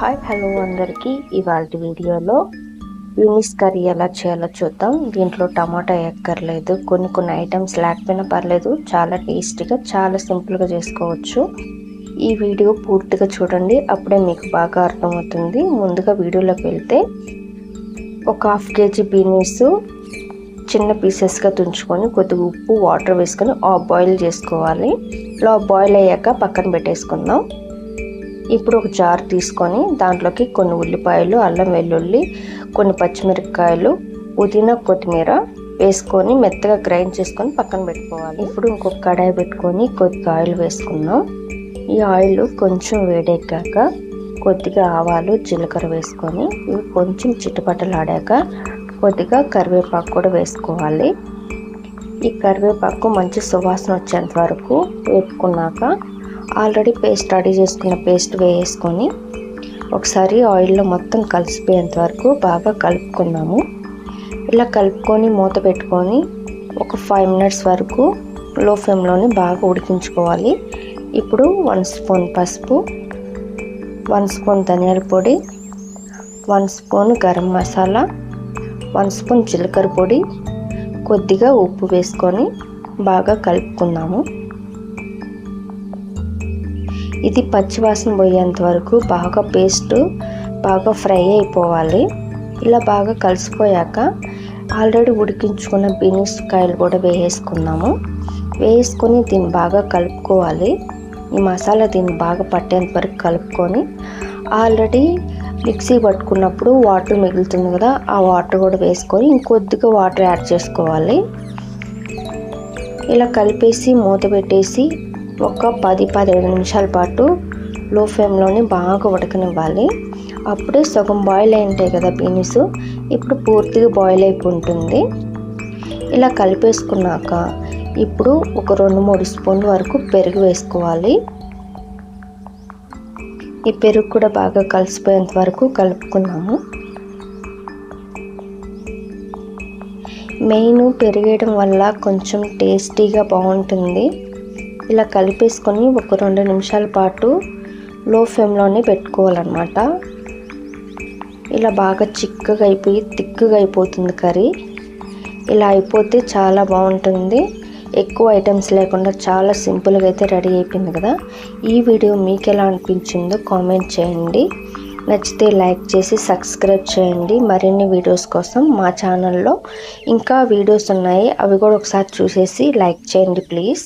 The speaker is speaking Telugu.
హాయ్ హలో అందరికీ ఇవాల్టి వీడియోలో యూనిస్ కర్రీ ఎలా చేయాలో చూద్దాం. దీంట్లో టమాటా ఎక్కర్లేదు, కొన్ని ఐటమ్స్ లేకపోయినా పర్లేదు, చాలా టేస్టీగా చాలా సింపుల్గా చేసుకోవచ్చు. ఈ వీడియో పూర్తిగా చూడండి, అప్పుడే మీకు బాగా అర్థమవుతుంది. ముందుగా వీడియోలోకి వెళ్తే ఒక హాఫ్ కేజీ బీనీస్ చిన్న పీసెస్గా తుంచుకొని కొద్దిగా ఉప్పు వాటర్ వేసుకొని బాయిల్ చేసుకోవాలి. ఇలా బాయిల్ అయ్యాక పక్కన పెట్టేసుకుందాం. ఇప్పుడు ఒక జార్ తీసుకొని దాంట్లోకి కొన్ని ఉల్లిపాయలు, అల్లం వెల్లుల్లి, కొన్ని పచ్చిమిరపకాయలు, పుదీనా, కొత్తిమీర వేసుకొని మెత్తగా గ్రైండ్ చేసుకొని పక్కన పెట్టుకోవాలి. ఇప్పుడు ఇంకొక కడాయి పెట్టుకొని కొద్దిగా ఆయిల్ వేసుకుందాం. ఈ ఆయిల్ కొంచెం వేడెక్కాక కొద్దిగా ఆవాలు, జీలకర్ర వేసుకొని ఇవి కొంచెం చిటపటలాడాక కొద్దిగా కరివేపాకు కూడా వేసుకోవాలి. ఈ కరివేపాకు మంచి సువాసన వచ్చేంత వరకు వేపుకున్నాక ఆల్రెడీ పేస్ట్ రెడీ చేసుకున్న పేస్ట్ వేసుకొని ఒకసారి ఆయిల్లో మొత్తం కలిసిపోయేంత వరకు బాగా కలుపుకున్నాము. ఇలా కలుపుకొని మూత పెట్టుకొని ఒక 5 మినిట్స్ వరకు లో ఫ్లేమ్లోనే బాగా ఉడికించుకోవాలి. ఇప్పుడు 1 స్పూన్ పసుపు, 1 స్పూన్ ధనియాల పొడి, 1 స్పూన్ గరం మసాలా, 1 స్పూన్ జీలకర్ర పొడి, కొద్దిగా ఉప్పు వేసుకొని బాగా కలుపుకుందాము. ఇది పచ్చివాసన పోయేంత వరకు బాగా పేస్ట్ బాగా ఫ్రై అయిపోవాలి. ఇలా బాగా కలిసిపోయాక ఆల్రెడీ ఉడికించుకున్న బీనీస్ కాయలు కూడా వేసుకున్నాము. వేసుకొని దీన్ని బాగా కలుపుకోవాలి. ఈ మసాలా దీన్ని బాగా పట్టేంత వరకు కలుపుకొని ఆల్రెడీ మిక్సీ పట్టుకున్నప్పుడు వాటర్ మిగులుతుంది కదా, ఆ వాటర్ కూడా వేసుకొని ఇంకొద్దిగా వాటర్ యాడ్ చేసుకోవాలి. ఇలా కలిపేసి మూత పెట్టేసి ఒక 10-15 నిమిషాల పాటు లో ఫ్లేమ్లోనే బాగా ఉడకనివ్వాలి. అప్పుడే సగం బాయిల్ అయి ఉంటాయి కదా బీనీస్, ఇప్పుడు పూర్తిగా బాయిల్ అయిపోతుంది. ఇలా కలిపేసుకున్నాక ఇప్పుడు ఒక 2-3 స్పూన్ల వరకు పెరుగు వేసుకోవాలి. ఈ పెరుగు కూడా బాగా కలిసిపోయేంత వరకు కలుపుకున్నాము. మెయిన్ పెరిగేయడం వల్ల కొంచెం టేస్టీగా బాగుంటుంది. ఇలా కలిపేసుకొని ఒక 2 నిమిషాల పాటు లో ఫ్లేమ్లోనే పెట్టుకోవాలన్నమాట. ఇలా బాగా చిక్కగా అయిపోయి థిక్గా అయిపోతుంది కర్రీ. ఇలా అయిపోతే చాలా బాగుంటుంది. ఎక్కువ ఐటమ్స్ లేకుండా చాలా సింపుల్గా అయితే రెడీ అయిపోయింది కదా. ఈ వీడియో మీకు ఎలా అనిపించిందో కామెంట్ చేయండి. నచ్చితే లైక్ చేసి సబ్స్క్రైబ్ చేయండి. మరిన్ని వీడియోస్ కోసం మా ఛానల్లో ఇంకా వీడియోస్ ఉన్నాయి, అవి కూడా ఒకసారి చూసేసి లైక్ చేయండి ప్లీజ్.